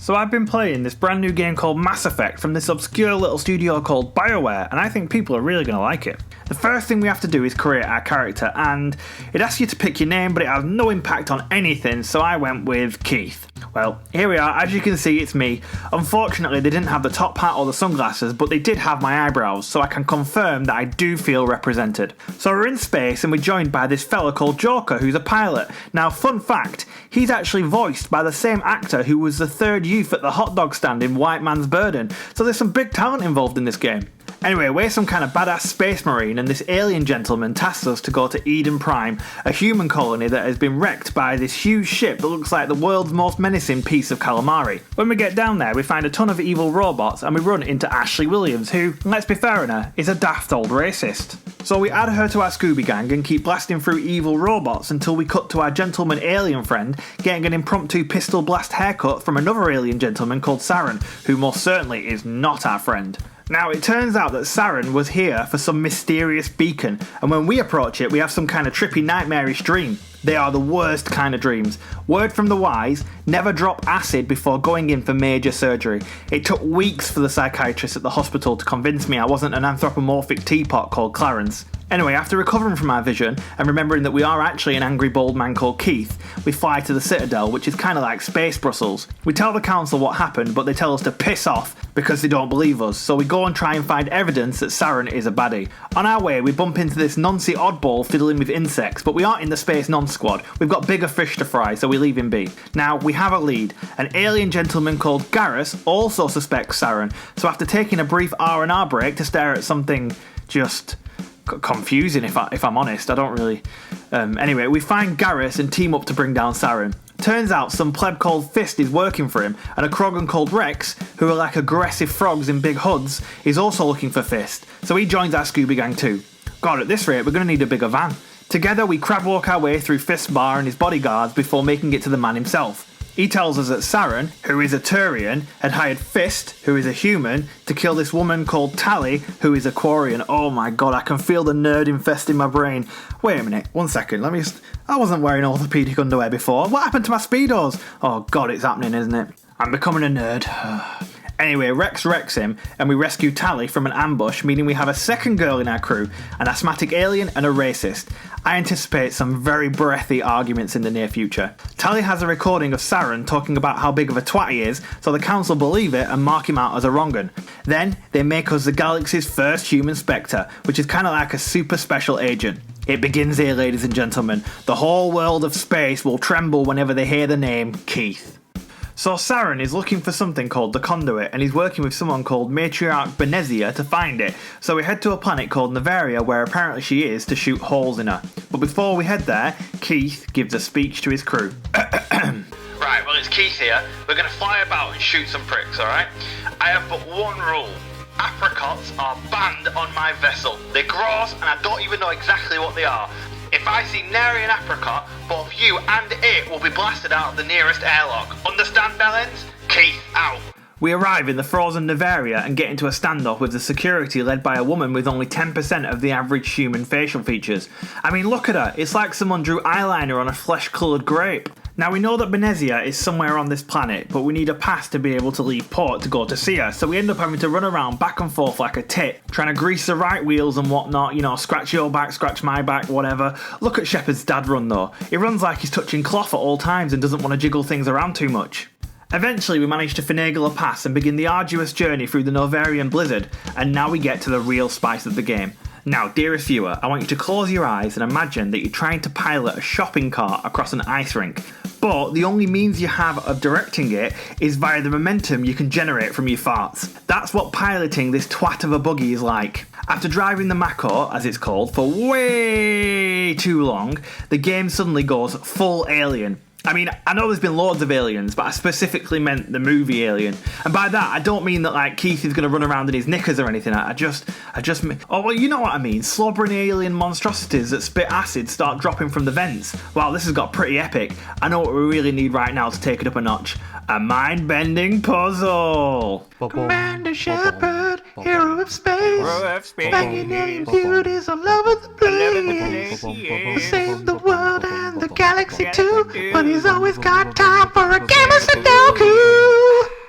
So I've been playing this brand new game called Mass Effect from this obscure little studio called BioWare, and I think people are really going to like it. The first thing we have to do is create our character, and it asks you to pick your name, but it has no impact on anything, so I went with Keith. Well, here we are. As you can see, it's me. Unfortunately, they didn't have the top hat or the sunglasses, but they did have my eyebrows, so I can confirm that I do feel represented. So we're in space, and we're joined by this fella called Joker, who's a pilot. Now, fun fact, he's actually voiced by the same actor who was the third youth at the hot dog stand in White Man's Burden, so there's some big talent involved in this game. Anyway, we're some kind of badass space marine, and this alien gentleman tasks us to go to Eden Prime, a human colony that has been wrecked by this huge ship that looks like the world's most menacing piece of calamari. When we get down there, we find a ton of evil robots, and we run into Ashley Williams, who, let's be fair on her, is a daft old racist. So we add her to our Scooby gang and keep blasting through evil robots until we cut to our gentleman alien friend getting an impromptu pistol blast haircut from another alien gentleman called Saren, who most certainly is not our friend. Now, it turns out that Saren was here for some mysterious beacon, and when we approach it, we have some kind of trippy nightmarish dream. They are the worst kind of dreams. Word from the wise, never drop acid before going in for major surgery. It took weeks for the psychiatrist at the hospital to convince me I wasn't an anthropomorphic teapot called Clarence. Anyway, after recovering from our vision and remembering that we are actually an angry bald man called Keith, we fly to the Citadel, which is kind of like space Brussels. We tell the council what happened, but they tell us to piss off because they don't believe us, so we go and try and find evidence that Saren is a baddie. On our way, we bump into this noncy oddball fiddling with insects, but we aren't in the space non-squad. We've got bigger fish to fry, so we leave him be. Now, we have a lead. An alien gentleman called Garrus also suspects Saren, so after taking a brief R&R break to stare at something just confusing, if I'm honest, I don't really... Anyway, we find Garrus and team up to bring down Saren. Turns out some pleb called Fist is working for him, and a Krogan called Rex, who are like aggressive frogs in big hoods, is also looking for Fist, so he joins our Scooby gang too. God, at this rate, we're going to need a bigger van. Together, we crab walk our way through Fist's bar and his bodyguards before making it to the man himself. He tells us that Saren, who is a Thorian, had hired Fist, who is a human, to kill this woman called Tally, who is a Quarian. Oh my god, I can feel the nerd infesting my brain. Wait a minute, 1 second, I wasn't wearing orthopedic underwear before. What happened to my Speedos? Oh god, it's happening, isn't it? I'm becoming a nerd. Anyway, Rex wrecks him, and we rescue Tally from an ambush, meaning we have a second girl in our crew, an asthmatic alien and a racist. I anticipate some very breathy arguments in the near future. Tally has a recording of Saren talking about how big of a twat he is, so the council believe it and mark him out as a wrong'un. Then, they make us the galaxy's first human Spectre, which is kind of like a super special agent. It begins here, ladies and gentlemen. The whole world of space will tremble whenever they hear the name Keith. So Saren is looking for something called the conduit, and he's working with someone called Matriarch Benezia to find it. So we head to a planet called Noveria, where apparently she is, to shoot holes in her. But before we head there, Keith gives a speech to his crew. Right, well, it's Keith here. We're going to fly about and shoot some pricks, alright? I have but one rule. Apricots are banned on my vessel. They're gross, and I don't even know exactly what they are. If I see nary an apricot, both you and it will be blasted out of the nearest airlock. Understand, Bellends? Keith, out. We arrive in the frozen Noveria and get into a standoff with the security led by a woman with only 10% of the average human facial features. I mean, look at her. It's like someone drew eyeliner on a flesh-coloured grape. Now, we know that Benezia is somewhere on this planet, but we need a pass to be able to leave port to go to see her, so we end up having to run around back and forth like a tit, trying to grease the right wheels and whatnot, scratch your back, scratch my back, whatever. Look at Shepard's dad run though. He runs like he's touching cloth at all times and doesn't want to jiggle things around too much. Eventually, we manage to finagle a pass and begin the arduous journey through the Noverian blizzard, and now we get to the real spice of the game. Now, dearest viewer, I want you to close your eyes and imagine that you're trying to pilot a shopping cart across an ice rink, but the only means you have of directing it is via the momentum you can generate from your farts. That's what piloting this twat of a buggy is like. After driving the Mako, as it's called, for way too long, the game suddenly goes full alien. I mean, I know there's been loads of aliens, but I specifically meant the movie Alien. And by that, I don't mean that, like, Keith is going to run around in his knickers or anything. I just mean... Oh, well, you know what I mean. Slobbering alien monstrosities that spit acid start dropping from the vents. Wow, this has got pretty epic. I know what we really need right now to take it up a notch. A mind-bending puzzle. Commander Shepard, hero of space. Banging alien beauties all over the place. We'll save the world and the galaxy too. But he's always got time for a game of Sudoku.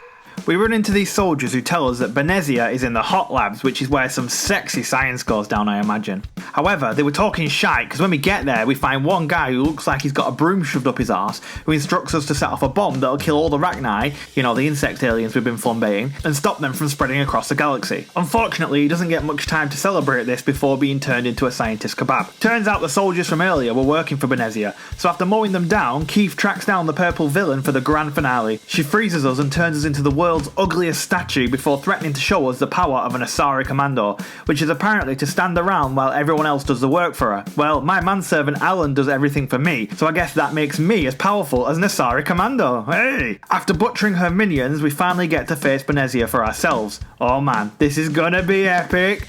We run into these soldiers who tell us that Benezia is in the hot labs, which is where some sexy science goes down, I imagine. However, they were talking shite, because when we get there, we find one guy who looks like he's got a broom shoved up his arse, who instructs us to set off a bomb that'll kill all the Rachni, you know, the insect aliens we've been flambeing, and stop them from spreading across the galaxy. Unfortunately, he doesn't get much time to celebrate this before being turned into a scientist kebab. Turns out the soldiers from earlier were working for Benezia, so after mowing them down, Keith tracks down the purple villain for the grand finale. She freezes us and turns us into the world's ugliest statue before threatening to show us the power of an Asari commando, which is apparently to stand around while everyone else does the work for her. Well, my manservant Alan does everything for me, so I guess that makes me as powerful as an Asari commando. Hey! After butchering her minions, we finally get to face Benezia for ourselves. Oh man, this is gonna be epic.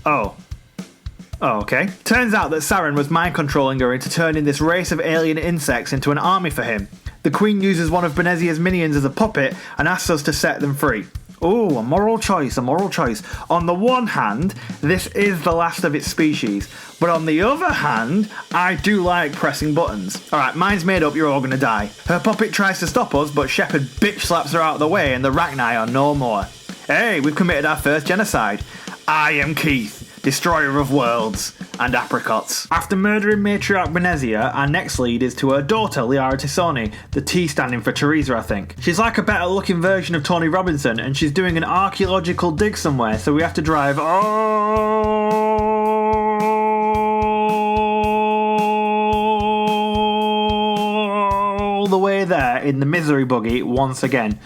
Oh, okay. Turns out that Saren was mind controlling her into turning this race of alien insects into an army for him. The Queen uses one of Benezia's minions as a puppet and asks us to set them free. Oh, a moral choice, a moral choice. On the one hand, this is the last of its species, but on the other hand, I do like pressing buttons. Alright, mine's made up, you're all gonna die. Her puppet tries to stop us, but Shepard bitch slaps her out of the way and the Rachni are no more. Hey, we've committed our first genocide. I am Keith, destroyer of worlds and apricots. After murdering matriarch Benezia, our next lead is to her daughter, Liara Tisoni, the T standing for Teresa, I think. She's like a better looking version of Tony Robinson, and she's doing an archaeological dig somewhere, so we have to drive all the way there in the misery buggy once again.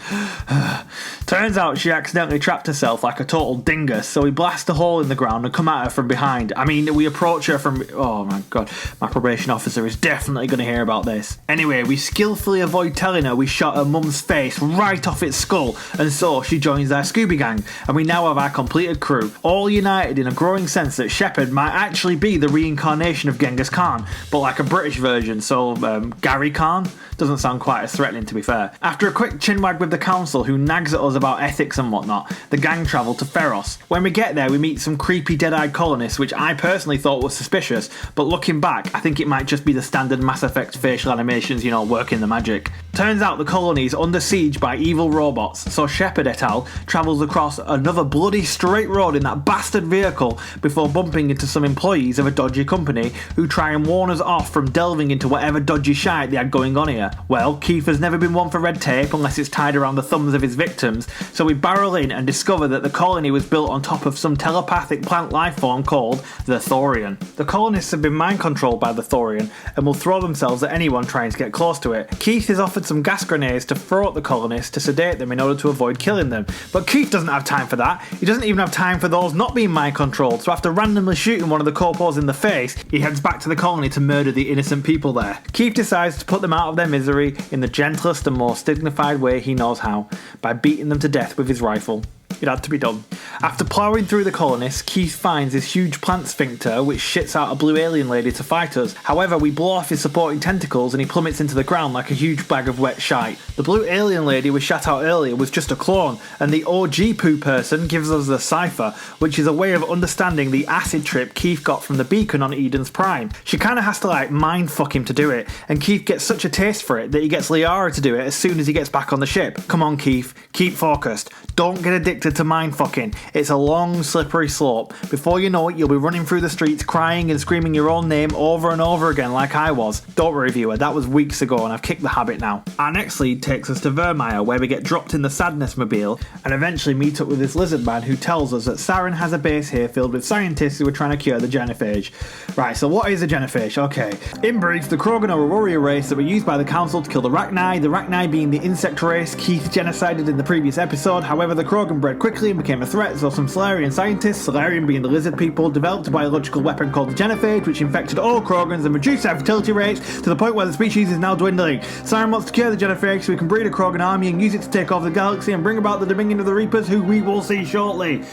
Turns out she accidentally trapped herself like a total dingus, so we blast a hole in the ground and come at her from behind. I mean, we approach her from... Oh my god, my probation officer is definitely going to hear about this. Anyway, we skillfully avoid telling her we shot her mum's face right off its skull, and so she joins our Scooby Gang, and we now have our completed crew, all united in a growing sense that Shepard might actually be the reincarnation of Genghis Khan, but like a British version, so Gary Khan? Doesn't sound quite as threatening, to be fair. After a quick chinwag with the council, who nags at us about ethics and whatnot, the gang travel to Feros. When we get there, we meet some creepy dead-eyed colonists, which I personally thought was suspicious, but looking back, I think it might just be the standard Mass Effect facial animations, you know, working the magic. Turns out the colony is under siege by evil robots, so Shepard et al. Travels across another bloody straight road in that bastard vehicle before bumping into some employees of a dodgy company who try and warn us off from delving into whatever dodgy shite they had going on here. Well, Keith has never been one for red tape unless it's tied around the thumbs of his victims, so we barrel in and discover that the colony was built on top of some telepathic plant life form called the Thorian. The colonists have been mind controlled by the Thorian and will throw themselves at anyone trying to get close to it. Keith is offered some gas grenades to throw at the colonists to sedate them in order to avoid killing them, but Keith doesn't have time for that. He doesn't even have time for those not being mind controlled, so after randomly shooting one of the corpos in the face, he heads back to the colony to murder the innocent people there. Keith decides to put them out of their misery in the gentlest and most dignified way he knows how, by beating them to death with his rifle. It had to be done. After ploughing through the colonists, Keith finds this huge plant sphincter which shits out a blue alien lady to fight us. However, we blow off his supporting tentacles and he plummets into the ground like a huge bag of wet shite. The blue alien lady we shot out earlier was just a clone, and the OG poo person gives us the cipher, which is a way of understanding the acid trip Keith got from the beacon on Eden's Prime. She kinda has to like mindfuck him to do it, and Keith gets such a taste for it that he gets Liara to do it as soon as he gets back on the ship. Come on Keith, keep focused. Don't get addicted to mindfucking. It's a long, slippery slope. Before you know it, you'll be running through the streets crying and screaming your own name over and over again like I was. Don't worry viewer, that was weeks ago and I've kicked the habit now. Our next lead takes us to Virmire, where we get dropped in the Sadness Mobile and eventually meet up with this lizard man who tells us that Saren has a base here filled with scientists who are trying to cure the genophage. Right, so what is a genophage? Okay. In brief, the Krogan are a warrior race that were used by the Council to kill the Rachni being the insect race Keith genocided in the previous episode. However, the Krogan bred quickly and became a threat, so some Solarian scientists, Solarian being the lizard people, developed a biological weapon called the genophage, which infected all Krogans and reduced their fertility rates to the point where the species is now dwindling. Saren wants to cure the genophage so we can breed a Krogan army and use it to take over the galaxy and bring about the dominion of the Reapers, who we will see shortly.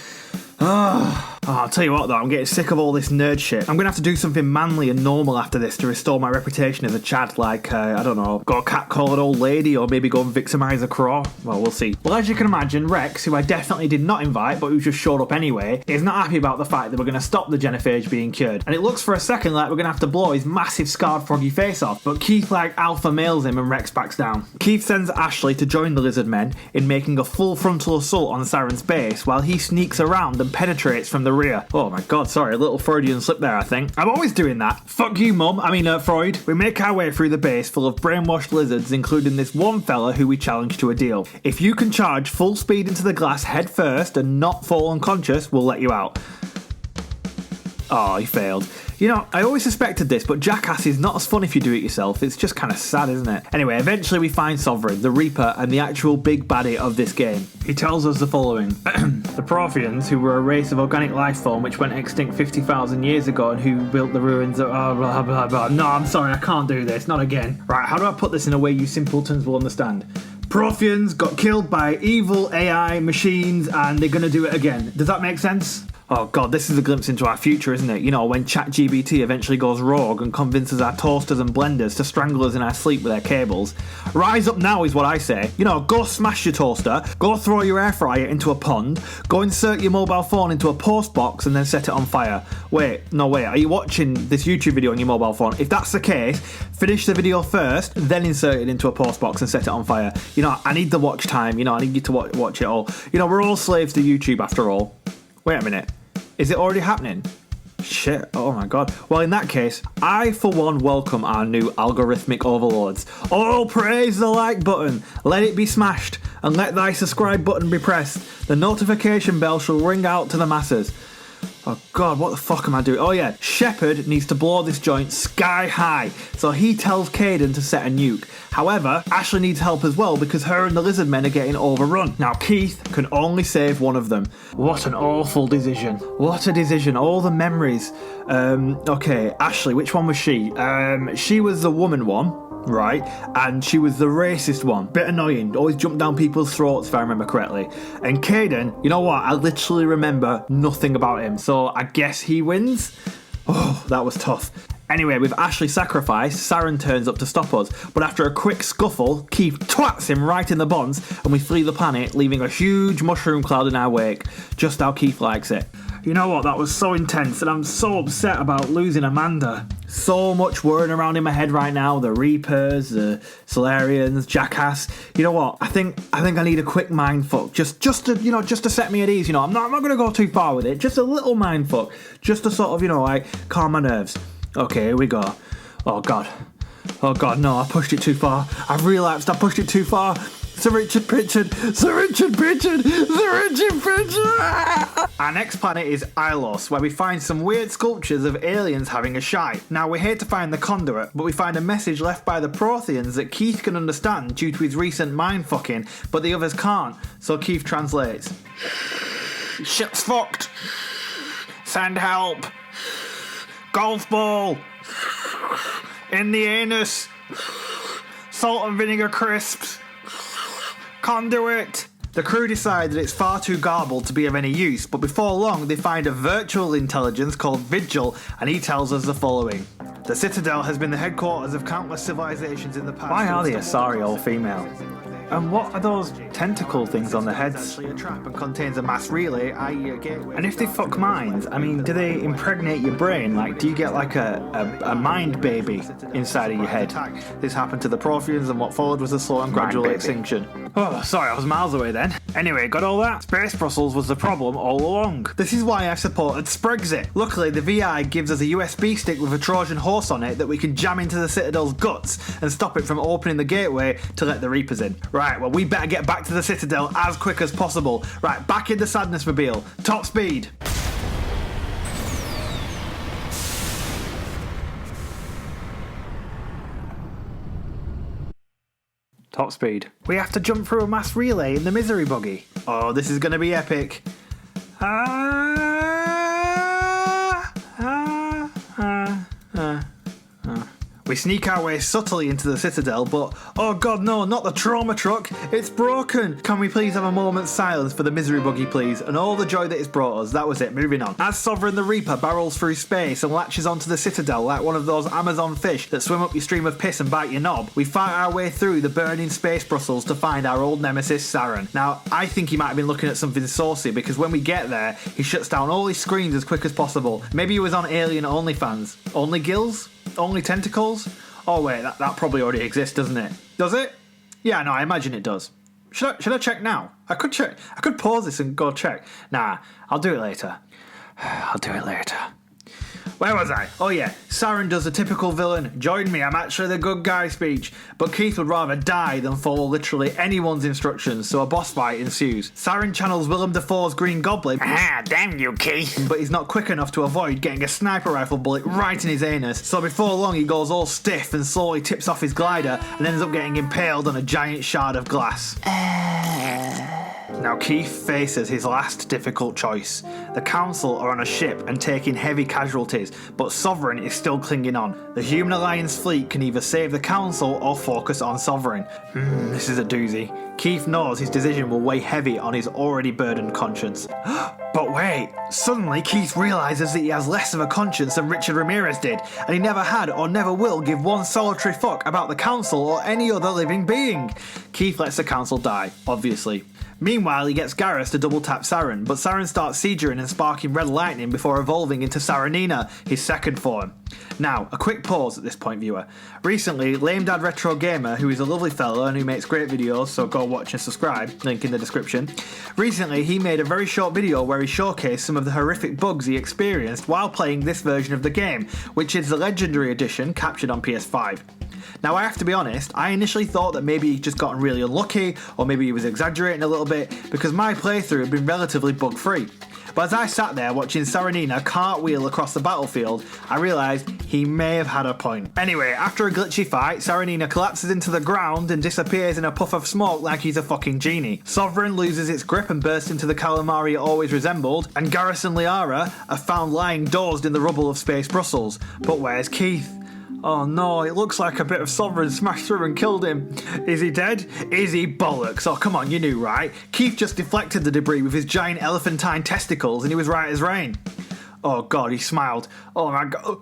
Oh, I'll tell you what though, I'm getting sick of all this nerd shit. I'm gonna have to do something manly and normal after this to restore my reputation as a Chad, like, I don't know, go catcall an old lady or maybe go and victimise a craw. Well, we'll see. Well, as you can imagine, Rex, who I definitely did not invite, but who just showed up anyway, is not happy about the fact that we're gonna stop the genophage being cured. And it looks for a second like we're gonna have to blow his massive scarred froggy face off, but Keith like alpha males him and Rex backs down. Keith sends Ashley to join the lizard men in making a full frontal assault on Saren's base while he sneaks around and penetrates from the rear. Oh my god, sorry, a little Freudian slip there, I think. I'm always doing that. Fuck you, mum. Freud. We make our way through the base full of brainwashed lizards, including this one fella who we challenge to a deal. If you can charge full speed into the glass head first and not fall unconscious, we'll let you out. Oh, he failed. You know, I always suspected this, but Jackass is not as fun if you do it yourself. It's just kind of sad, isn't it? Anyway, eventually we find Sovereign, the Reaper, and the actual big baddie of this game. He tells us the following. The Protheans, who were a race of organic life form which went extinct 50,000 years ago and who built the ruins of... Oh, blah, blah, blah. No, I'm sorry, I can't do this. Not again. Right, how do I put this in a way you simpletons will understand? Protheans got killed by evil AI machines and they're going to do it again. Does that make sense? Oh god, this is a glimpse into our future, isn't it? You know, when ChatGPT eventually goes rogue and convinces our toasters and blenders to strangle us in our sleep with their cables. Rise up now is what I say. You know, go smash your toaster, go throw your air fryer into a pond, go insert your mobile phone into a post box and then set it on fire. Wait, are you watching this YouTube video on your mobile phone? If that's the case, finish the video first, then insert it into a post box and set it on fire. You know, I need the watch time, you know, I need you to watch it all. You know, we're all slaves to YouTube after all. Wait a minute. Is it already happening? Shit, oh my god. Well, in that case, I for one welcome our new algorithmic overlords. All praise the like button, let it be smashed, and let thy subscribe button be pressed. The notification bell shall ring out to the masses. Oh god, what the fuck am I doing? Oh yeah, Shepard needs to blow this joint sky high, so he tells Caden to set a nuke. However, Ashley needs help as well because her and the lizard men are getting overrun. Now Keith can only save one of them. What an awful decision. What a decision, all the memories. Okay, Ashley, which one was she? She was the woman one. Right, and she was the racist one. Bit annoying, always jumped down people's throats if I remember correctly. And Caden, you know what, I literally remember nothing about him, so I guess he wins? Oh, that was tough. Anyway, with Ashley sacrificed, Saren turns up to stop us, but after a quick scuffle, Keith twats him right in the bonds and we flee the planet, leaving a huge mushroom cloud in our wake, just how Keith likes it. You know what, that was so intense and I'm so upset about losing Amanda. So much whirring around in my head right now, the Reapers, the Solarians, Jackass. You know what, I think I need a quick mindfuck, just to set me at ease, you know. I'm not going to go too far with it, just a little mindfuck, just to sort of, you know, like, calm my nerves. Okay, here we go. Oh god, no, I pushed it too far. I've relapsed, I pushed it too far. Sir Richard Pritchard. Our next planet is Ilos, where we find some weird sculptures of aliens having a shite. Now we're here to find the conduit, but we find a message left by the Protheans that Keith can understand due to his recent mind fucking, but the others can't, so Keith translates. Shit's fucked. Send help. Golf ball. In the anus. Salt and vinegar crisps. Conduit. The crew decide that it's far too garbled to be of any use, but before long they find a virtual intelligence called Vigil, and he tells us the following. The Citadel has been the headquarters of countless civilizations in the past. Why are they Asari all female? And what are those tentacle things on the heads? It's actually a trap and contains a mass relay, i.e. a gateway. And if they fuck minds, I mean, do they impregnate your brain? Like, do you get like a mind baby inside of your head? This happened to the Protheans, and what followed was a slow and gradual extinction. Oh, sorry, I was miles away then. Anyway, got all that? Space Brussels was the problem all along. This is why I supported Sprexit. Luckily, the VI gives us a USB stick with a Trojan horse on it that we can jam into the Citadel's guts and stop it from opening the gateway to let the Reapers in. Right, well, we better get back to the Citadel as quick as possible. Right, back in the Sadness Mobile. Top speed. Top speed. We have to jump through a mass relay in the misery buggy. Oh, this is going to be epic. We sneak our way subtly into the Citadel, but oh god no, not the trauma truck, it's broken! Can we please have a moment's silence for the misery buggy please, and all the joy that it's brought us. That was it, moving on. As Sovereign the Reaper barrels through space and latches onto the Citadel like one of those Amazon fish that swim up your stream of piss and bite your knob, we fight our way through the burning space Brussels to find our old nemesis Saren. Now, I think he might have been looking at something saucy because when we get there, he shuts down all his screens as quick as possible. Maybe he was on Alien OnlyFans. Only gills? Only tentacles? Oh wait, that probably already exists, doesn't it? Does it? Yeah, no, I imagine it does. Should I check now? I could check. I could pause this and go check. Nah, I'll do it later. I'll do it later. Where was I? Oh yeah, Saren does a typical villain, join me, I'm actually the good guy speech, but Keith would rather die than follow literally anyone's instructions, so a boss fight ensues. Saren channels Willem Dafoe's Green Goblin, ah, damn you Keith, but he's not quick enough to avoid getting a sniper rifle bullet right in his anus, so before long he goes all stiff and slowly tips off his glider and ends up getting impaled on a giant shard of glass. Now Keith faces his last difficult choice. The Council are on a ship and taking heavy casualties, but Sovereign is still clinging on. The Human Alliance fleet can either save the Council or focus on Sovereign. This is a doozy. Keith knows his decision will weigh heavy on his already burdened conscience. But wait, suddenly Keith realises that he has less of a conscience than Richard Ramirez did, and he never had or never will give one solitary fuck about the Council or any other living being. Keith lets the Council die, obviously. Meanwhile, he gets Garrus to double tap Saren, but Saren starts siegeing and sparking red lightning before evolving into Sarenina, his second form. Now, a quick pause at this point, viewer. Recently, Lame Dad Retro Gamer, who is a lovely fellow and who makes great videos, so go watch and subscribe, link in the description. Recently, he made a very short video where he showcased some of the horrific bugs he experienced while playing this version of the game, which is the Legendary Edition captured on PS5. Now, I have to be honest, I initially thought that maybe he'd just gotten really unlucky, or maybe he was exaggerating a little bit, because my playthrough had been relatively bug-free. But as I sat there watching Sarenina cartwheel across the battlefield, I realised he may have had a point. Anyway, after a glitchy fight, Sarenina collapses into the ground and disappears in a puff of smoke like he's a fucking genie. Sovereign loses its grip and bursts into the calamari it always resembled, and Garrus and Liara are found lying dozed in the rubble of Space Brussels. But where's Keith? Oh no, it looks like a bit of Sovereign smashed through and killed him. Is he dead? Is he bollocks? Oh come on, you knew right. Keith just deflected the debris with his giant elephantine testicles and he was right as rain. Oh god, he smiled. Oh my god.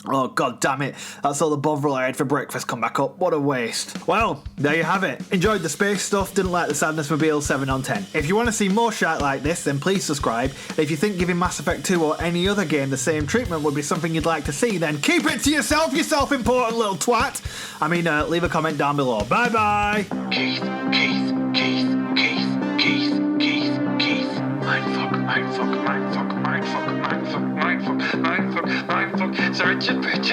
Oh god damn it, that's all the bovril I had for breakfast come back up, what a waste. Well, there you have it. Enjoyed the space stuff, didn't like the Sadness Mobile 7 on 10. If you want to see more shite like this, then please subscribe. If you think giving Mass Effect 2 or any other game the same treatment would be something you'd like to see, then keep it to yourself, you self-important little twat. I mean, leave a comment down below. Bye bye. Keith. Mindfuck. Search your bitch.